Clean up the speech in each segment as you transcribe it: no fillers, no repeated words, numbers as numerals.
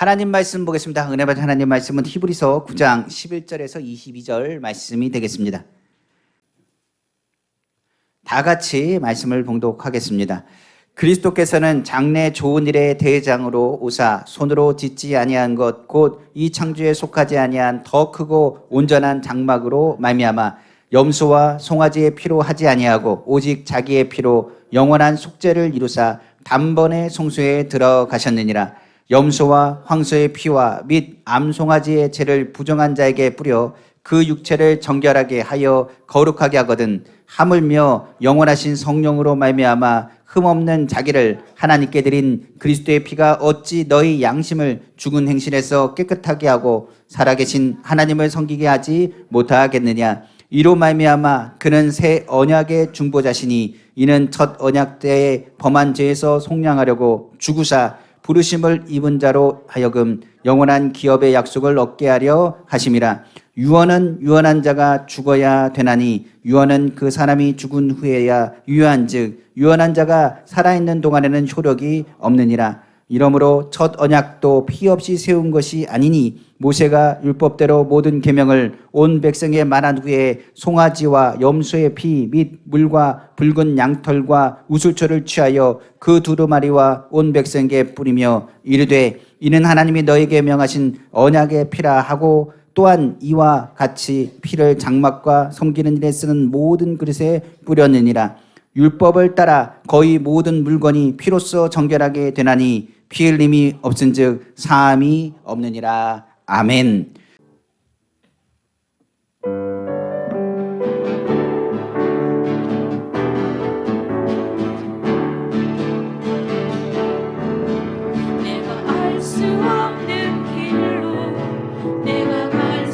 하나님 말씀 보겠습니다. 은혜 받은 하나님 말씀은 히브리서 9장 11절에서 22절 말씀이 되겠습니다. 다 같이 말씀을 봉독하겠습니다. 그리스도께서는 장래 좋은 일의 대장으로 오사 손으로 짓지 아니한 것 곧 이 창조에 속하지 아니한 더 크고 온전한 장막으로 말미암아 염소와 송아지의 피로 하지 아니하고 오직 자기의 피로 영원한 속죄를 이루사 단번에 성소에 들어가셨느니라. 염소와 황소의 피와 및 암송아지의 죄를 부정한 자에게 뿌려 그 육체를 정결하게 하여 거룩하게 하거든 하물며 영원하신 성령으로 말미암아 흠없는 자기를 하나님께 드린 그리스도의 피가 어찌 너희 양심을 죽은 행실에서 깨끗하게 하고 살아계신 하나님을 섬기게 하지 못하겠느냐. 이로 말미암아 그는 새 언약의 중보자시니 이는 첫 언약 때에 범한 죄에서 속량하려고 죽으사 부르심을 입은 자로 하여금 영원한 기업의 약속을 얻게 하려 하심이라. 유언은 유언한 자가 죽어야 되나니 유언은 그 사람이 죽은 후에야 유효한즉 유언한 자가 살아있는 동안에는 효력이 없느니라. 이러므로 첫 언약도 피 없이 세운 것이 아니니 모세가 율법대로 모든 계명을 온 백성에 말한 후에 송아지와 염소의 피 및 물과 붉은 양털과 우슬초를 취하여 그 두루마리와 온 백성에게 뿌리며 이르되 이는 하나님이 너에게 명하신 언약의 피라 하고 또한 이와 같이 피를 장막과 섬기는 일에 쓰는 모든 그릇에 뿌렸느니라. 율법을 따라 거의 모든 물건이 피로써 정결하게 되나니 피 흘림이 없은즉 사함이 없느니라. 아멘. 내가 갈 수 없는 길로 나의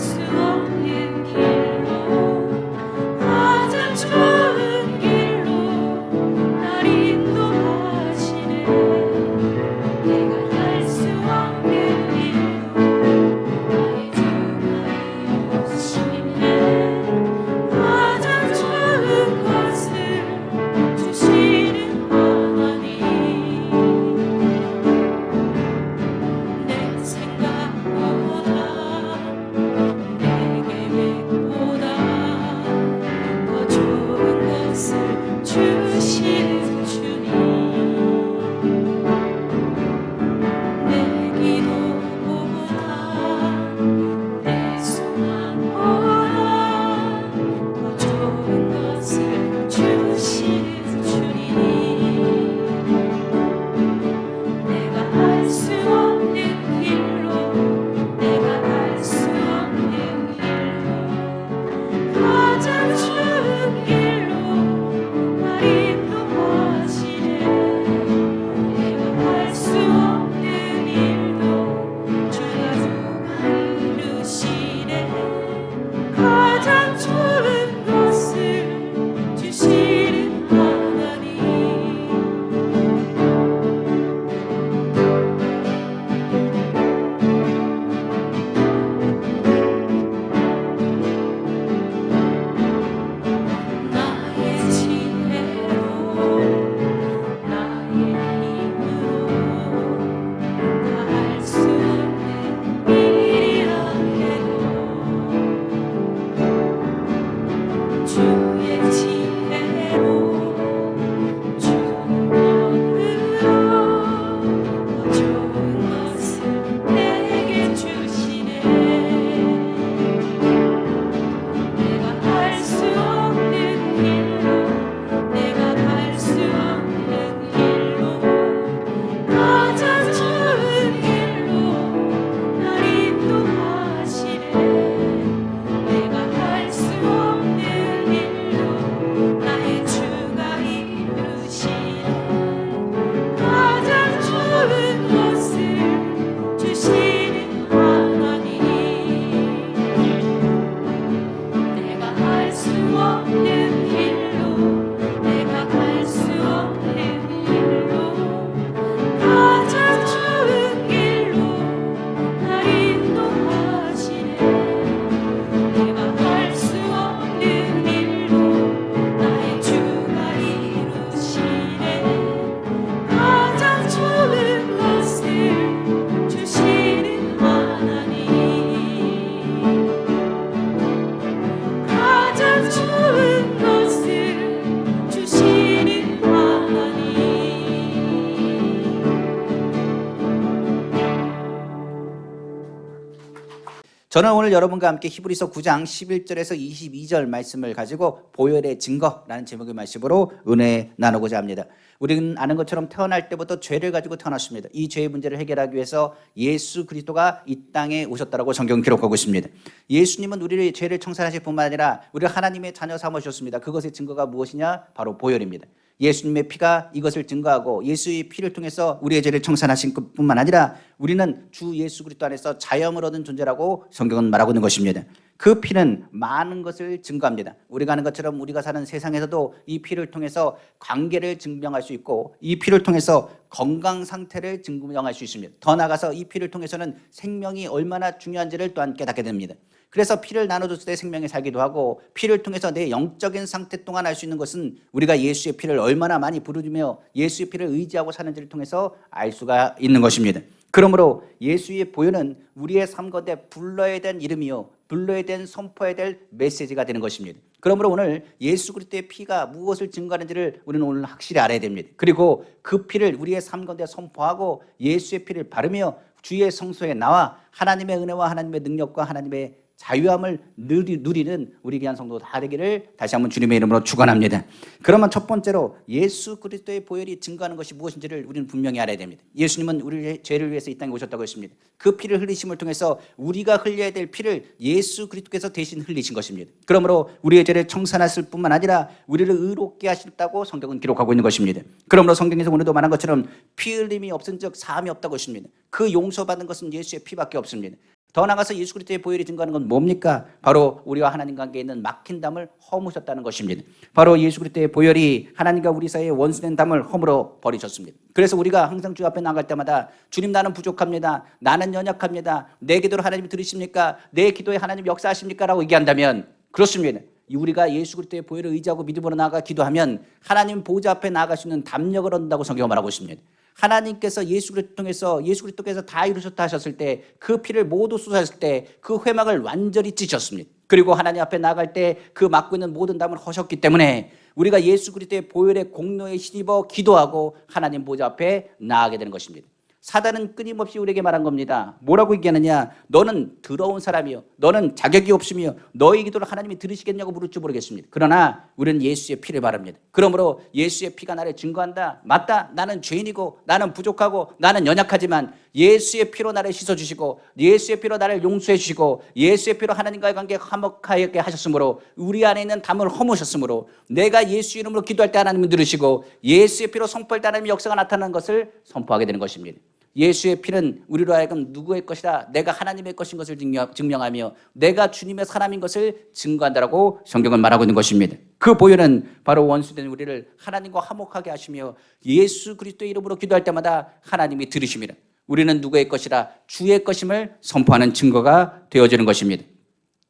저는 오늘 여러분과 함께 히브리서 9장 11절에서 22절 말씀을 가지고 보혈의 증거라는 제목의 말씀으로 은혜 나누고자 합니다. 우리는 아는 것처럼 태어날 때부터 죄를 가지고 태어났습니다. 이 죄의 문제를 해결하기 위해서 예수 그리스도가 이 땅에 오셨다라고 성경은 기록하고 있습니다. 예수님은 우리의 죄를 청산하실 뿐만 아니라 우리를 하나님의 자녀 삼으셨습니다. 그것의 증거가 무엇이냐? 바로 보혈입니다. 예수님의 피가 이것을 증거하고 예수의 피를 통해서 우리의 죄를 청산하신 것뿐만 아니라 우리는 주 예수 그리스도 안에서 자유함을 얻은 존재라고 성경은 말하고 있는 것입니다. 그 피는 많은 것을 증거합니다. 우리가 아는 것처럼 우리가 사는 세상에서도 이 피를 통해서 관계를 증명할 수 있고 이 피를 통해서 건강 상태를 증명할 수 있습니다. 더 나아가서 이 피를 통해서는 생명이 얼마나 중요한지를 또한 깨닫게 됩니다. 그래서 피를 나눠줬을 때 생명이 살기도 하고 피를 통해서 내 영적인 상태 동안 알 수 있는 것은 우리가 예수의 피를 얼마나 많이 부르며 예수의 피를 의지하고 사는지를 통해서 알 수가 있는 것입니다. 그러므로 예수의 보혈은 우리의 삶 가운데 불러야 될 이름이요 불러야 될 선포해야 될 메시지가 되는 것입니다. 그러므로 오늘 예수 그리스도의 피가 무엇을 증거하는지를 우리는 오늘 확실히 알아야 됩니다. 그리고 그 피를 우리의 삶 가운데 선포하고 예수의 피를 바르며 주의 성소에 나와 하나님의 은혜와 하나님의 능력과 하나님의 자유함을 누리는 우리 귀한 성도 다 되기를 다시 한번 주님의 이름으로 축원합니다. 그러면 첫 번째로 예수 그리스도의 보혈이 증거하는 것이 무엇인지를 우리는 분명히 알아야 됩니다. 예수님은 우리의 죄를 위해서 이 땅에 오셨다고 했습니다. 그 피를 흘리심을 통해서 우리가 흘려야 될 피를 예수 그리스도께서 대신 흘리신 것입니다. 그러므로 우리의 죄를 청산하실 뿐만 아니라 우리를 의롭게 하셨다고 성경은 기록하고 있는 것입니다. 그러므로 성경에서 오늘도 말한 것처럼 피 흘림이 없은즉 사함이 없다고 했습니다. 그 용서받는 것은 예수의 피밖에 없습니다. 더 나아가서 예수 그리스도의 보혈이 증거하는 건 뭡니까? 바로 우리와 하나님 관계에 있는 막힌 담을 허무셨다는 것입니다. 바로 예수 그리스도의 보혈이 하나님과 우리 사이에 원수된 담을 허물어 버리셨습니다. 그래서 우리가 항상 주 앞에 나갈 때마다 주님 나는 부족합니다. 나는 연약합니다. 내 기도를 하나님이 들으십니까? 내 기도에 하나님 역사하십니까? 라고 얘기한다면 그렇습니다. 우리가 예수 그리스도의 보혈을 의지하고 믿음으로 나아가 기도하면 하나님 보좌 앞에 나아갈 수 있는 담력을 얻는다고 성경은 말하고 있습니다. 하나님께서 예수 그리스도 통해서 예수 그리스도께서 다 이루셨다 하셨을 때 그 피를 모두 쏟았을 때 그 회막을 완전히 찢으셨습니다. 그리고 하나님 앞에 나갈 때 그 막고 있는 모든 담을 허셨기 때문에 우리가 예수 그리스도의 보혈의 공로에 힘입어 기도하고 하나님 보좌 앞에 나아가게 되는 것입니다. 사단은 끊임없이 우리에게 말한 겁니다. 뭐라고 얘기하느냐? 너는 더러운 사람이요, 너는 자격이 없으며 너의 기도를 하나님이 들으시겠냐고 물을지 모르겠습니다. 그러나 우리는 예수의 피를 바랍니다. 그러므로 예수의 피가 나를 증거한다. 맞다, 나는 죄인이고 나는 부족하고 나는 연약하지만 예수의 피로 나를 씻어주시고 예수의 피로 나를 용서해 주시고 예수의 피로 하나님과의 관계 화목하게 하셨으므로 우리 안에 있는 담을 허무셨으므로 내가 예수 이름으로 기도할 때 하나님은 들으시고 예수의 피로 선포할 때 하나님의 역사가 나타나는 것을 선포하게 되는 것입니다. 예수의 피는 우리로 하여금 누구의 것이라 내가 하나님의 것인 것을 증명하며 내가 주님의 사람인 것을 증거한다라고 성경은 말하고 있는 것입니다. 그 보혈은 바로 원수된 우리를 하나님과 화목하게 하시며 예수 그리스도의 이름으로 기도할 때마다 하나님이 들으십니다. 우리는 누구의 것이라 주의 것임을 선포하는 증거가 되어지는 것입니다.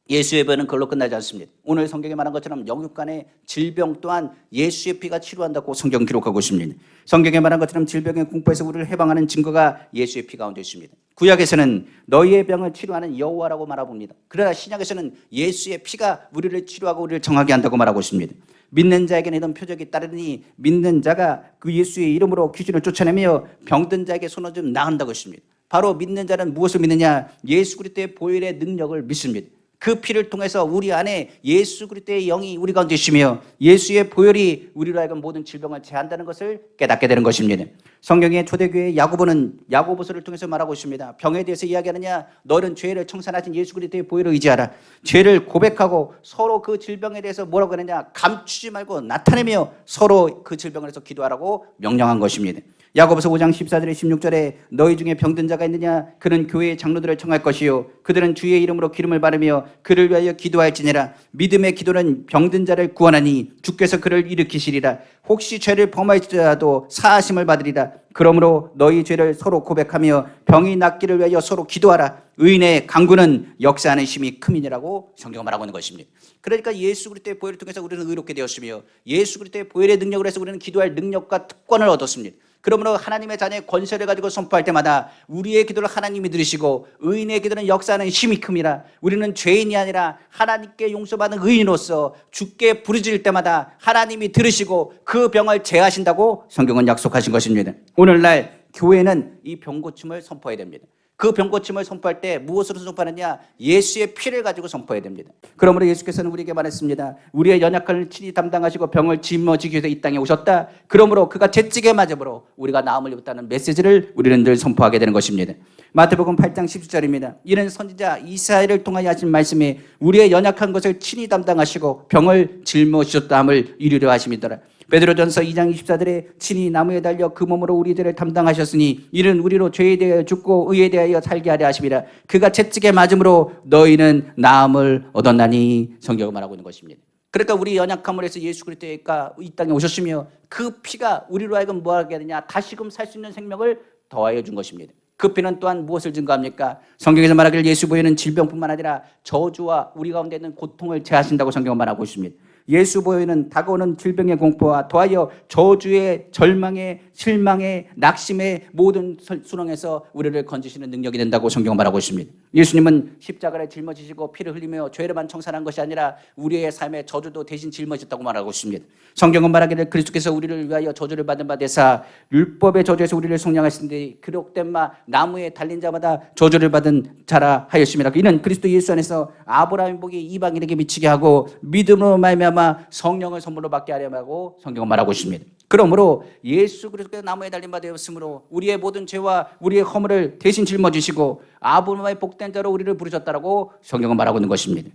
예수의 보혈은 그걸로 끝나지 않습니다. 오늘 성경에 말한 것처럼 영육간의 질병 또한 예수의 피가 치료한다고 성경 기록하고 있습니다. 성경에 말한 것처럼 질병의 공포에서 우리를 해방하는 증거가 예수의 피 가운데 있습니다. 구약에서는 너희의 병을 치료하는 여호와라고 말합니다. 그러나 신약에서는 예수의 피가 우리를 치료하고 우리를 정하게 한다고 말하고 있습니다. 믿는 자에게는 이런 표적이 따르니 믿는 자가 그 예수의 이름으로 귀신을 쫓아내며 병든 자에게 손을 좀 나은다고 했습니다. 바로 믿는 자는 무엇을 믿느냐? 예수 그리스도의 보혈의 능력을 믿습니다. 그 피를 통해서 우리 안에 예수 그리스도의 영이 우리 가운데 있으며 예수의 보혈이 우리로 하여금 모든 질병을 제한다는 것을 깨닫게 되는 것입니다. 성경의 초대교회 야고보는 야고보서를 통해서 말하고 있습니다. 병에 대해서 이야기하느냐? 너는 죄를 청산하신 예수 그리스도의 보혈을 의지하라. 죄를 고백하고 서로 그 질병에 대해서 뭐라고 하느냐? 감추지 말고 나타내며 서로 그 질병을 해서 기도하라고 명령한 것입니다. 야고보서 5장 14절에 16절에 너희 중에 병든 자가 있느냐? 그는 교회의 장로들을 청할 것이요 그들은 주의 이름으로 기름을 바르며 그를 위하여 기도할지니라. 믿음의 기도는 병든 자를 구원하니 주께서 그를 일으키시리라. 혹시 죄를 범할지라도 사하심을 받으리라. 그러므로 너희 죄를 서로 고백하며 병이 낫기를 위하여 서로 기도하라. 의인의 강구는 역사하는 힘이 큼이니라고 성경은 말하고 있는 것입니다. 그러니까 예수 그리스도의 보혈을 통해서 우리는 의롭게 되었으며 예수 그리스도의 보혈의 능력을 해서 우리는 기도할 능력과 특권을 얻었습니다. 그러므로 하나님의 자녀의 권세를 가지고 선포할 때마다 우리의 기도를 하나님이 들으시고 의인의 기도는 역사하는 힘이 큼이라. 우리는 죄인이 아니라 하나님께 용서받은 의인으로서 주께 부르짖을 때마다 하나님이 들으시고 그 병을 제하신다고 성경은 약속하신 것입니다. 오늘날 교회는 이 병고침을 선포해야 됩니다. 그 병고침을 선포할 때 무엇으로 선포하느냐? 예수의 피를 가지고 선포해야 됩니다. 그러므로 예수께서는 우리에게 말했습니다. 우리의 연약함을 친히 담당하시고 병을 짊어지기 위해서 이 땅에 오셨다. 그러므로 그가 채찍에 맞음으로 우리가 나음을 입었다는 메시지를 우리는 늘 선포하게 되는 것입니다. 마태복음 8장 17절입니다. 이는 선지자 이사야를 통하여 하신 말씀이 우리의 연약한 것을 친히 담당하시고 병을 짊어지셨다함을 이루려 하심이더라. 베드로전서 2장 24절에 친히 나무에 달려 그 몸으로 우리 죄를 담당하셨으니 이는 우리로 죄에 대하여 죽고 의에 대하여 살게 하려 하심이라. 그가 채찍에 맞음으로 너희는 나음을 얻었나니. 성경을 말하고 있는 것입니다. 그러니까 우리 연약함을 해서 예수 그리스도가 이 땅에 오셨으며 그 피가 우리로 하여금 뭐하게 하느냐? 다시금 살 수 있는 생명을 더하여 준 것입니다. 그 피는 또한 무엇을 증거합니까? 성경에서 말하기를 예수 보혈은 질병뿐만 아니라 저주와 우리 가운데 있는 고통을 제하신다고 성경은 말하고 있습니다. 예수 보혈은 다가오는 질병의 공포와 더하여 저주의 절망의 실망의 낙심의 모든 수렁에서 우리를 건지시는 능력이 된다고 성경은 말하고 있습니다. 예수님은 십자가를 짊어지시고 피를 흘리며 죄를만 청산한 것이 아니라 우리의 삶의 저주도 대신 짊어졌다고 말하고 있습니다. 성경은 말하기를 그리스도께서 우리를 위하여 저주를 받은 바 되사 율법의 저주에서 우리를 속량하시는데 기록된 바 나무에 달린 자마다 저주를 받은 자라 하였습니다. 이는 그리스도 예수 안에서 아브라함의 복이 이방인에게 미치게 하고 믿음으로 말미암아 성령을 선물로 받게 하려 하고 성경은 말하고 있습니다. 그러므로 예수 그리스도께서 나무에 달린 바 되었으므로 우리의 모든 죄와 우리의 허물을 대신 짊어지시고 아브라함의 복된 자로 우리를 부르셨다라고 성경은 말하고 있는 것입니다.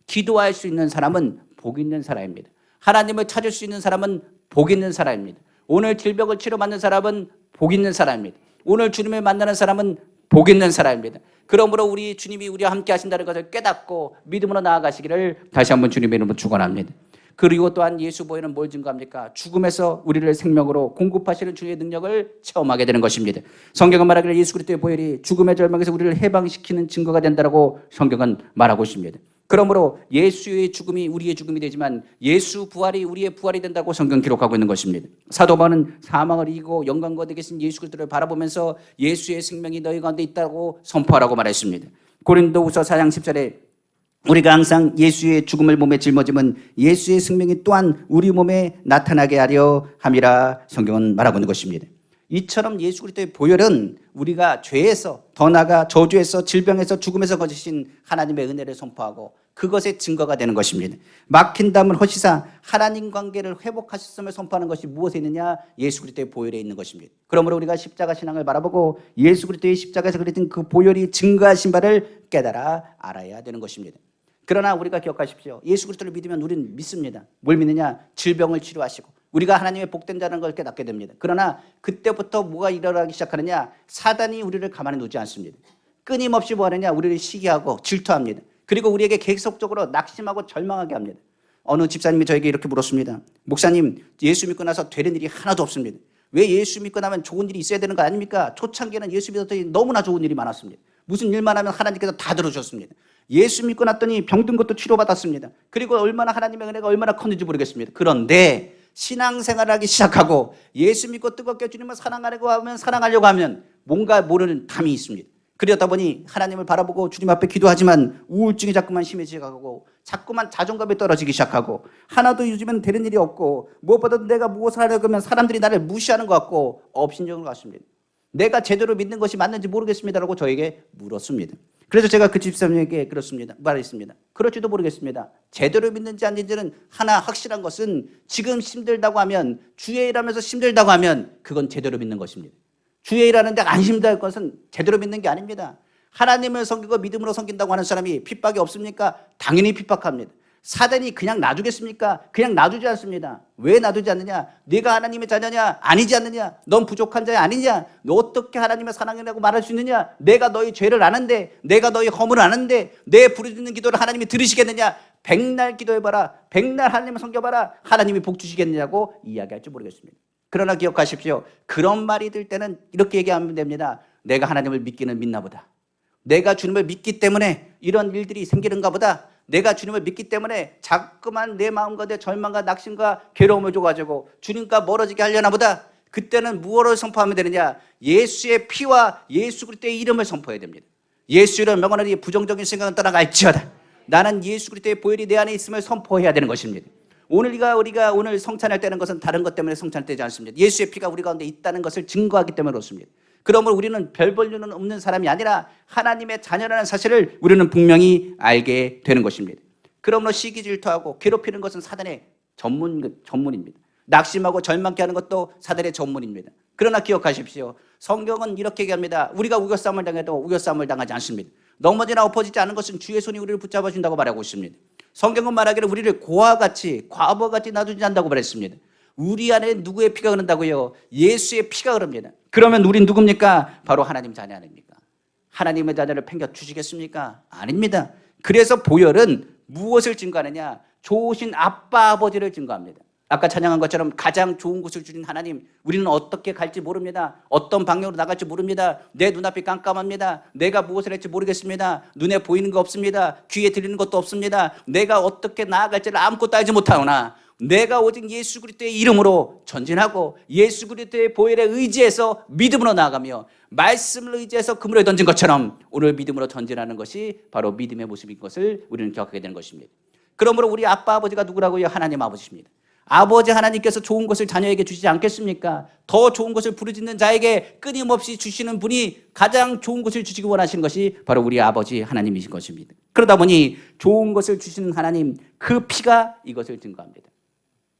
기도할 수 있는 사람은 복 있는 사람입니다. 하나님을 찾을 수 있는 사람은 복 있는 사람입니다. 오늘 질병을 치료받는 사람은 복 있는 사람입니다. 오늘 주님을 만나는 사람은 복 있는 사람입니다. 그러므로 우리 주님이 우리와 함께 하신다는 것을 깨닫고 믿음으로 나아가시기를 다시 한번 주님의 이름으로 축원합니다. 그리고 또한 예수 보혈은 뭘 증거합니까? 죽음에서 우리를 생명으로 공급하시는 주의 능력을 체험하게 되는 것입니다. 성경은 말하기를 예수 그리스도의 보혈이 죽음의 절망에서 우리를 해방시키는 증거가 된다라고 성경은 말하고 있습니다. 그러므로 예수의 죽음이 우리의 죽음이 되지만 예수 부활이 우리의 부활이 된다고 성경 기록하고 있는 것입니다. 사도 바울은 사망을 이기고 영광과 얻게 계신 예수 그리스도를 바라보면서 예수의 생명이 너희 가운데 있다고 선포하라고 말했습니다. 고린도후서 4장 10절에 우리가 항상 예수의 죽음을 몸에 짊어지면 예수의 생명이 또한 우리 몸에 나타나게 하려 함이라 성경은 말하고 있는 것입니다. 이처럼 예수 그리스도의 보혈은 우리가 죄에서 더 나아가 저주에서 질병에서 죽음에서 거주신 하나님의 은혜를 선포하고 그것의 증거가 되는 것입니다. 막힌 담을 허시사 하나님 관계를 회복하셨음을 선포하는 것이 무엇에 있느냐? 예수 그리스도의 보혈에 있는 것입니다. 그러므로 우리가 십자가 신앙을 바라보고 예수 그리스도의 십자가에서 그려진 그 보혈이 증거하신 바를 깨달아 알아야 되는 것입니다. 그러나 우리가 기억하십시오. 예수 그리스도를 믿으면 우리는 믿습니다. 뭘 믿느냐? 질병을 치료하시고 우리가 하나님의 복된 자라는 걸 깨닫게 됩니다. 그러나 그때부터 뭐가 일어나기 시작하느냐? 사단이 우리를 가만히 두지 않습니다. 끊임없이 뭐 하느냐? 우리를 시기하고 질투합니다. 그리고 우리에게 계속적으로 낙심하고 절망하게 합니다. 어느 집사님이 저에게 이렇게 물었습니다. 목사님, 예수 믿고 나서 되는 일이 하나도 없습니다. 왜 예수 믿고 나면 좋은 일이 있어야 되는 거 아닙니까? 초창기에는 예수 믿었더니 너무나 좋은 일이 많았습니다. 무슨 일만 하면 하나님께서 다 들어주셨습니다. 예수 믿고 났더니 병든 것도 치료받았습니다. 그리고 얼마나 하나님의 은혜가 얼마나 컸는지 모르겠습니다. 그런데 신앙생활을 하기 시작하고 예수 믿고 뜨겁게 주님을 사랑하려고 하면 뭔가 모르는 담이 있습니다. 그러다 보니 하나님을 바라보고 주님 앞에 기도하지만 우울증이 자꾸만 심해지고 자꾸만 자존감이 떨어지기 시작하고 하나도 요즘은 되는 일이 없고 무엇보다도 내가 무엇을 하려고 하면 사람들이 나를 무시하는 것 같고 업신여긴 것 같습니다. 내가 제대로 믿는 것이 맞는지 모르겠습니다라고 저에게 물었습니다. 그래서 제가 그 집사님에게 그렇습니다. 말했습니다. 그럴지도 모르겠습니다. 제대로 믿는지 아닌지는 하나 확실한 것은 지금 힘들다고 하면 주의 일하면서 힘들다고 하면 그건 제대로 믿는 것입니다. 주의 일하는데 안 힘들 것은 제대로 믿는 게 아닙니다. 하나님을 섬기고 믿음으로 섬긴다고 하는 사람이 핍박이 없습니까? 당연히 핍박합니다. 사단이 그냥 놔두겠습니까? 그냥 놔두지 않습니다. 왜 놔두지 않느냐? 네가 하나님의 자녀냐? 아니지 않느냐? 넌 부족한 자야 아니냐? 너 어떻게 하나님의 사랑이라고 말할 수 있느냐? 내가 너희 죄를 아는데, 내가 너희 허물을 아는데 내 부르짖는 기도를 하나님이 들으시겠느냐? 백날 기도해봐라. 백날 하나님을 섬겨봐라. 하나님이 복 주시겠느냐고 이야기할지 모르겠습니다. 그러나 기억하십시오. 그런 말이 들 때는 이렇게 얘기하면 됩니다. 내가 하나님을 믿기는 믿나 보다. 내가 주님을 믿기 때문에 이런 일들이 생기는가 보다. 내가 주님을 믿기 때문에 자꾸만 내 마음 가운데 절망과 낙심과 괴로움을 줘가지고 주님과 멀어지게 하려나 보다. 그때는 무엇을 선포하면 되느냐? 예수의 피와 예수 그리스도의 이름을 선포해야 됩니다. 예수 이름 명언하니 부정적인 생각은 떠나갈지어다. 나는 예수 그리스도의 보혈이 내 안에 있음을 선포해야 되는 것입니다. 우리가 오늘 성찬을 떼는 것은 다른 것 때문에 성찬을 떼지 않습니다. 예수의 피가 우리 가운데 있다는 것을 증거하기 때문에 그렇습니다. 그러므로 우리는 별 볼 일은 없는 사람이 아니라 하나님의 자녀라는 사실을 우리는 분명히 알게 되는 것입니다. 그러므로 시기 질투하고 괴롭히는 것은 사단의 전문입니다. 낙심하고 절망케 하는 것도 사단의 전문입니다. 그러나 기억하십시오. 성경은 이렇게 얘기합니다. 우리가 우겨싸움을 당해도 우겨싸움을 당하지 않습니다. 넘어지나 엎어지지 않은 것은 주의 손이 우리를 붙잡아 준다고 말하고 있습니다. 성경은 말하기를 우리를 고와 같이 과부와 같이 놔두지 않는다고 말했습니다. 우리 안에 누구의 피가 흐른다고요? 예수의 피가 흐릅니다. 그러면 우린 누굽니까? 바로 하나님 자녀 아닙니까? 하나님의 자녀를 팽겨 주시겠습니까? 아닙니다. 그래서 보혈은 무엇을 증거하느냐? 좋으신 아빠 아버지를 증거합니다. 아까 찬양한 것처럼 가장 좋은 곳을 주신 하나님, 우리는 어떻게 갈지 모릅니다. 어떤 방향으로 나갈지 모릅니다. 내 눈앞이 깜깜합니다. 내가 무엇을 할지 모르겠습니다. 눈에 보이는 거 없습니다. 귀에 들리는 것도 없습니다. 내가 어떻게 나아갈지를 아무것도 알지 못하오나 내가 오직 예수 그리스도의 이름으로 전진하고 예수 그리스도의 보혈에 의지해서 믿음으로 나아가며 말씀을 의지해서 그물에 던진 것처럼 오늘 믿음으로 전진하는 것이 바로 믿음의 모습인 것을 우리는 기억하게 되는 것입니다. 그러므로 우리 아빠 아버지가 누구라고요? 하나님 아버지입니다. 아버지 하나님께서 좋은 것을 자녀에게 주시지 않겠습니까? 더 좋은 것을 부르짖는 자에게 끊임없이 주시는 분이 가장 좋은 것을 주시기 원하시는 것이 바로 우리 아버지 하나님이신 것입니다. 그러다 보니 좋은 것을 주시는 하나님, 그 피가 이것을 증거합니다.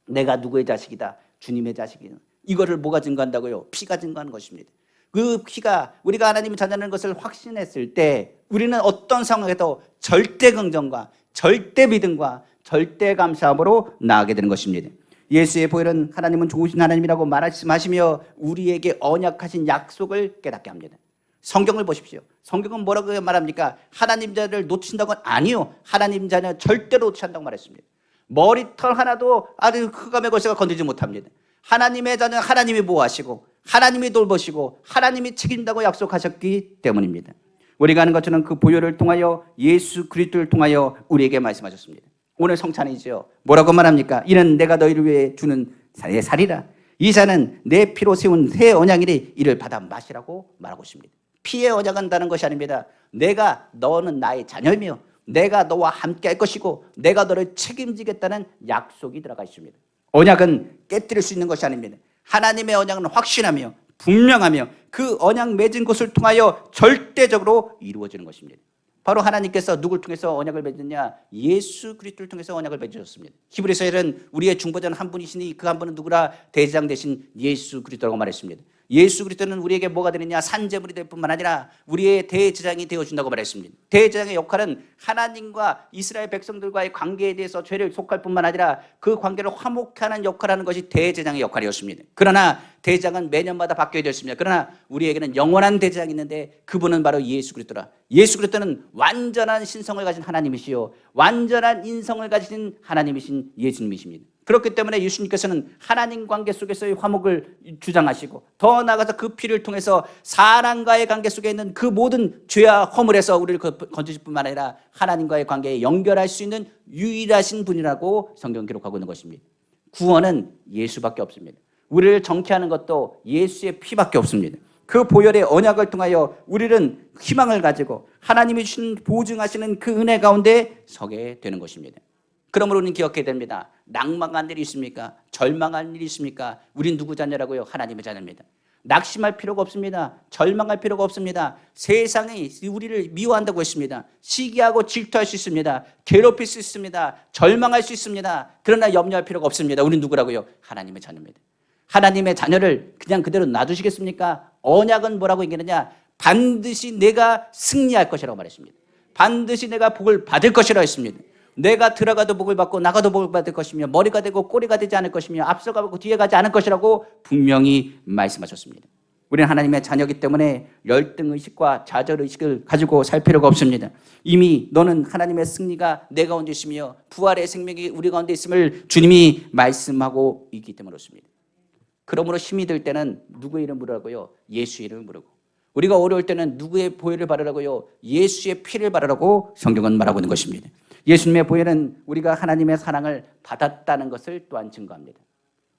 내가 누구의 자식이다? 주님의 자식이다. 이거를 뭐가 증거한다고요? 피가 증거하는 것입니다. 그 피가 우리가 하나님의 자녀라는 것을 확신했을 때 우리는 어떤 상황에도 절대 긍정과 절대 믿음과 절대 감사함으로 나아가게 되는 것입니다. 예수의 보혈은 하나님은 좋으신 하나님이라고 말씀하시며 우리에게 언약하신 약속을 깨닫게 합니다. 성경을 보십시오. 성경은 뭐라고 말합니까? 하나님 자녀를 놓친다는 건 아니요. 하나님 자녀 절대로 놓지 않는다고 말했습니다. 머리털 하나도 아주 흑암의 것이가 건들지 못합니다. 하나님의 자녀 하나님이 보호하시고 하나님이 돌보시고 하나님이 책임진다고 약속하셨기 때문입니다. 우리가 아는 것처럼 그 보혈을 통하여 예수 그리스도를 통하여 우리에게 말씀하셨습니다. 오늘 성찬이죠. 뭐라고 말합니까? 이는 내가 너희를 위해 주는 내 살이라. 이 잔은 내 피로 세운 새 언약이니 이를 받아 마시라고 말하고 있습니다. 피의 언약한다는 것이 아닙니다. 너는 나의 자녀이며 내가 너와 함께 할 것이고 내가 너를 책임지겠다는 약속이 들어가 있습니다. 언약은 깨뜨릴 수 있는 것이 아닙니다. 하나님의 언약은 확신하며 분명하며 그 언약 맺은 것을 통하여 절대적으로 이루어지는 것입니다. 바로 하나님께서 누굴 통해서 언약을 맺느냐? 예수 그리스도를 통해서 언약을 맺으셨습니다. 히브리서에는 우리의 중보자는 한 분이시니 그 한 분은 누구라? 대제사장 대신 예수 그리스도라고 말했습니다. 예수 그리스도는 우리에게 뭐가 되느냐? 산제물이 될 뿐만 아니라 우리의 대제사장이 되어준다고 말했습니다. 대제사장의 역할은 하나님과 이스라엘 백성들과의 관계에 대해서 죄를 속할 뿐만 아니라 그 관계를 화목케 하는 역할을 하는 것이 대제사장의 역할이었습니다. 그러나 대제사장은 매년마다 바뀌어야 됐습니다. 그러나 우리에게는 영원한 대제사장이 있는데 그분은 바로 예수 그리스도라. 예수 그리스도는 완전한 신성을 가진 하나님이시요 완전한 인성을 가진 하나님이신 예수님이십니다. 그렇기 때문에 예수님께서는 하나님 관계 속에서의 화목을 주장하시고 더 나아가서 그 피를 통해서 사람과의 관계 속에 있는 그 모든 죄와 허물에서 우리를 건지실 뿐만 아니라 하나님과의 관계에 연결할 수 있는 유일하신 분이라고 성경 기록하고 있는 것입니다. 구원은 예수밖에 없습니다. 우리를 정케하는 것도 예수의 피밖에 없습니다. 그 보혈의 언약을 통하여 우리는 희망을 가지고 하나님이 주신 보증하시는 그 은혜 가운데 서게 되는 것입니다. 그러므로 우리는 기억해야 됩니다. 낭망한 일이 있습니까? 절망한 일이 있습니까? 우린 누구 자녀라고요? 하나님의 자녀입니다. 낙심할 필요가 없습니다. 절망할 필요가 없습니다. 세상이 우리를 미워한다고 했습니다. 시기하고 질투할 수 있습니다. 괴롭힐 수 있습니다. 절망할 수 있습니다. 그러나 염려할 필요가 없습니다. 우린 누구라고요? 하나님의 자녀입니다. 하나님의 자녀를 그냥 그대로 놔두시겠습니까? 언약은 뭐라고 얘기하느냐? 반드시 내가 승리할 것이라고 말했습니다. 반드시 내가 복을 받을 것이라고 했습니다. 내가 들어가도 복을 받고 나가도 복을 받을 것이며 머리가 되고 꼬리가 되지 않을 것이며 앞서가고 뒤에 가지 않을 것이라고 분명히 말씀하셨습니다. 우리는 하나님의 자녀이기 때문에 열등의식과 좌절의식을 가지고 살 필요가 없습니다. 이미 너는 하나님의 승리가 내 가운데 있으며 부활의 생명이 우리 가운데 있음을 주님이 말씀하고 있기 때문에 그렇습니다. 그러므로 힘이 들 때는 누구의 이름 부르라고요? 예수의 이름을 부르고 우리가 어려울 때는 누구의 보혈을 바르라고요? 예수의 피를 바르라고 성경은 말하고 있는 것입니다. 예수님의 보혈은 우리가 하나님의 사랑을 받았다는 것을 또한 증거합니다.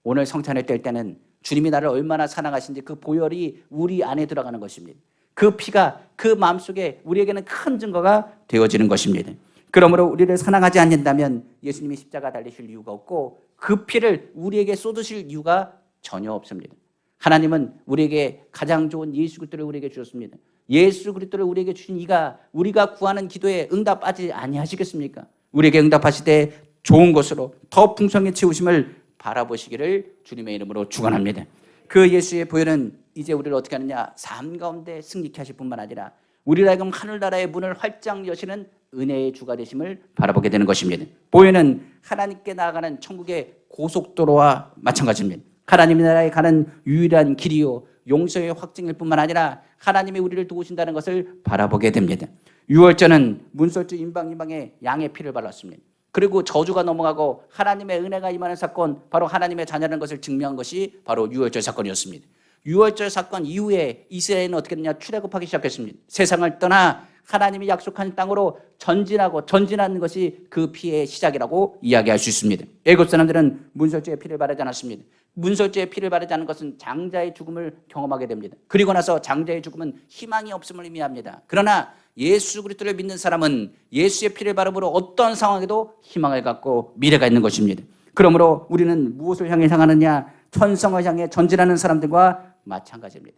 오늘 성찬을 뗄 때는 주님이 나를 얼마나 사랑하신지 그 보혈이 우리 안에 들어가는 것입니다. 그 피가 그 마음속에 우리에게는 큰 증거가 되어지는 것입니다. 그러므로 우리를 사랑하지 않는다면 예수님이 십자가 달리실 이유가 없고 그 피를 우리에게 쏟으실 이유가 전혀 없습니다. 하나님은 우리에게 가장 좋은 예수 그리스도를 우리에게 주셨습니다. 예수 그리스도를 우리에게 주신 이가 우리가 구하는 기도에 응답하지 아니하시겠습니까? 우리에게 응답하실 때 좋은 것으로 더 풍성히 채우심을 바라보시기를 주님의 이름으로 축원합니다. 그 예수의 보혈은 이제 우리를 어떻게 하느냐? 삶 가운데 승리케 하실 뿐만 아니라 우리로 하여금 하늘나라의 문을 활짝 여시는 은혜의 주가 되심을 바라보게 되는 것입니다. 보혈은 하나님께 나아가는 천국의 고속도로와 마찬가지입니다. 하나님의 나라에 가는 유일한 길이요 용서의 확증일 뿐만 아니라 하나님이 우리를 도우신다는 것을 바라보게 됩니다. 유월절은 문설주 임방의 양의 피를 발랐습니다. 그리고 저주가 넘어가고 하나님의 은혜가 임하는 사건, 바로 하나님의 자녀라는 것을 증명한 것이 바로 유월절 사건이었습니다. 유월절 사건 이후에 이스라엘은 어떻게 되냐? 출애굽하기 시작했습니다. 세상을 떠나 하나님이 약속한 땅으로 전진하는 것이 그 피의 시작이라고 이야기할 수 있습니다. 애굽 사람들은 문설주의 피를 바르지 않았습니다. 문설주의 피를 바르지 않은 것은 장자의 죽음을 경험하게 됩니다. 그리고 나서 장자의 죽음은 희망이 없음을 의미합니다. 그러나 예수 그리스도를 믿는 사람은 예수의 피를 바름으로 어떤 상황에도 희망을 갖고 미래가 있는 것입니다. 그러므로 우리는 무엇을 향해 향하느냐? 천성을 향해 전진하는 사람들과 마찬가지입니다.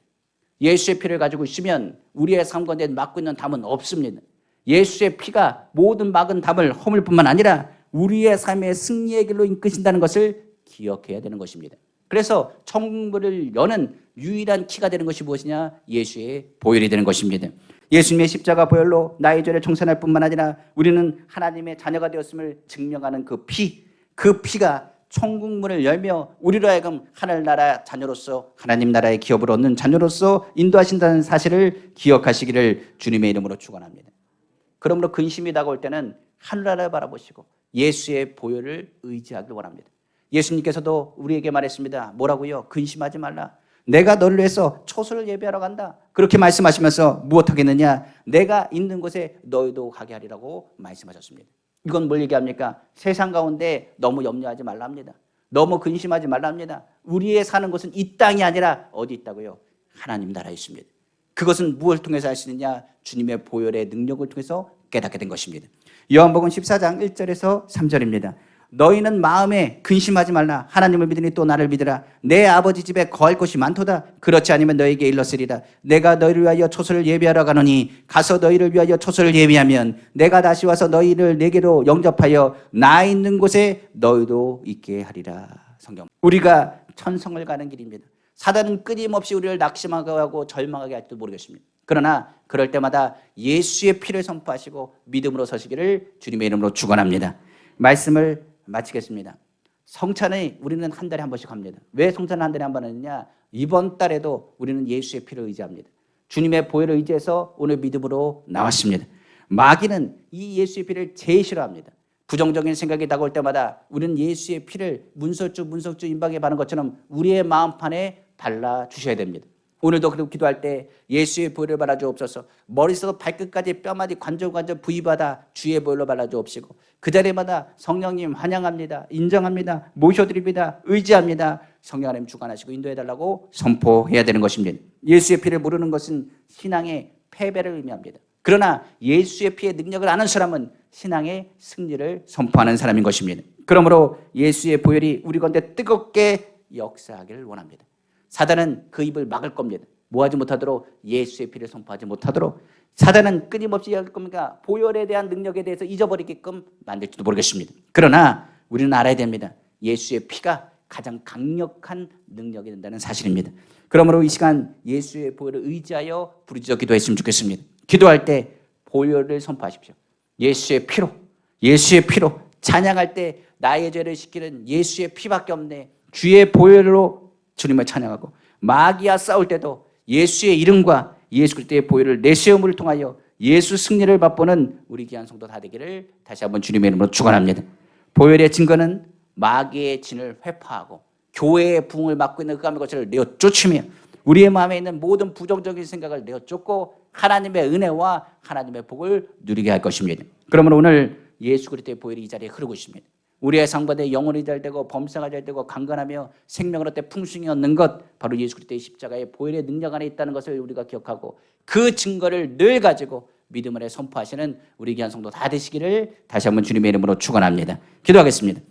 예수의 피를 가지고 있으면 우리의 삶 가운데 막고 있는 담은 없습니다. 예수의 피가 모든 막은 담을 허물 뿐만 아니라 우리의 삶의 승리의 길로 이끄신다는 것을 기억해야 되는 것입니다. 그래서 천국문을 여는 유일한 키가 되는 것이 무엇이냐? 예수의 보혈이 되는 것입니다. 예수님의 십자가 보혈로 나의 죄를 청산할 뿐만 아니라 우리는 하나님의 자녀가 되었음을 증명하는 그 피가 천국문을 열며 우리로 하여금 하늘나라 자녀로서 하나님 나라의 기업을 얻는 자녀로서 인도하신다는 사실을 기억하시기를 주님의 이름으로 축원합니다. 그러므로 근심이 다가올 때는 하늘나라를 바라보시고 예수의 보혈을 의지하길 원합니다. 예수님께서도 우리에게 말했습니다. 뭐라고요? 근심하지 말라. 내가 너를 위해서 초소를 예배하러 간다. 그렇게 말씀하시면서 무엇하겠느냐? 내가 있는 곳에 너희도 가게 하리라고 말씀하셨습니다. 이건 뭘 얘기합니까? 세상 가운데 너무 염려하지 말라 합니다. 너무 근심하지 말라 합니다. 우리의 사는 곳은 이 땅이 아니라 어디 있다고요? 하나님 나라에 있습니다. 그것은 무엇을 통해서 할 수 있느냐? 주님의 보혈의 능력을 통해서 깨닫게 된 것입니다. 요한복음 14장 1절에서 3절입니다. 너희는 마음에 근심하지 말라. 하나님을 믿으니 또 나를 믿으라. 내 아버지 집에 거할 곳이 많도다. 그렇지 않으면 너에게 일렀으리라. 내가 너희를 위하여 초소를 예비하러 가노니 가서 너희를 위하여 초소를 예비하면 내가 다시 와서 너희를 내게로 영접하여 나 있는 곳에 너희도 있게 하리라. 성경. 우리가 천성을 가는 길입니다. 사단은 끊임없이 우리를 낙심하게 하고 절망하게 할지도 모르겠습니다. 그러나 그럴 때마다 예수의 피를 선포하시고 믿음으로 서시기를 주님의 이름으로 축원합니다. 말씀을 마치겠습니다. 성찬을 우리는 한 달에 한 번씩 합니다. 왜 성찬을 한 달에 한 번 하느냐? 이번 달에도 우리는 예수의 피를 의지합니다. 주님의 보혈을 의지해서 오늘 믿음으로 나왔습니다. 마귀는 이 예수의 피를 제일 싫어합니다. 부정적인 생각이 다가올 때마다 우리는 예수의 피를 문설주 임박에 바른 것처럼 우리의 마음판에 발라주셔야 됩니다. 오늘도 그리고 기도할 때 예수의 보혈을 발라주옵소서. 머리에서 발끝까지 뼈마디 관절 부위마다 주의 보혈로 발라주옵시고 그 자리마다 성령님 환영합니다. 인정합니다. 모셔드립니다. 의지합니다. 성령 하나님 주관하시고 인도해달라고 선포해야 되는 것입니다. 예수의 피를 모르는 것은 신앙의 패배를 의미합니다. 그러나 예수의 피의 능력을 아는 사람은 신앙의 승리를 선포하는 사람인 것입니다. 그러므로 예수의 보혈이 우리 가운데 뜨겁게 역사하기를 원합니다. 사단은 그 입을 막을 겁니다. 뭐하지 못하도록? 예수의 피를 선포하지 못하도록. 사단은 끊임없이 할 겁니까? 보혈에 대한 능력에 대해서 잊어버리게끔 만들지도 모르겠습니다. 그러나 우리는 알아야 됩니다. 예수의 피가 가장 강력한 능력이 된다는 사실입니다. 그러므로 이 시간 예수의 보혈을 의지하여 부르짖어 기도했으면 좋겠습니다. 기도할 때 보혈을 선포하십시오. 예수의 피로 찬양할 때 나의 죄를 씻기는 예수의 피밖에 없네. 주의 보혈로 주님을 찬양하고 마귀와 싸울 때도 예수의 이름과 예수 그리스도의 보혈을 내세움을 통하여 예수 승리를 맛보는 우리 귀한 성도 다 되기를 다시 한번 주님의 이름으로 축원합니다. 보혈의 증거는 마귀의 진을 회파하고 교회의 부흥을 막고 있는 흑암의 것을 내어 쫓으며 우리의 마음에 있는 모든 부정적인 생각을 내어 쫓고 하나님의 은혜와 하나님의 복을 누리게 할 것입니다. 그러므로 오늘 예수 그리스도의 보혈이 이 자리에 흐르고 있습니다. 우리의 상반에 영혼이 잘 되고 범사가 잘 되고 강건하며 생명을 얻되 풍성히 얻는 것 바로 예수 그리스도의 십자가의 보혈의 능력 안에 있다는 것을 우리가 기억하고 그 증거를 늘 가지고 믿음을 선포하시는 우리 귀한 성도 다 되시기를 다시 한번 주님의 이름으로 축원합니다. 기도하겠습니다.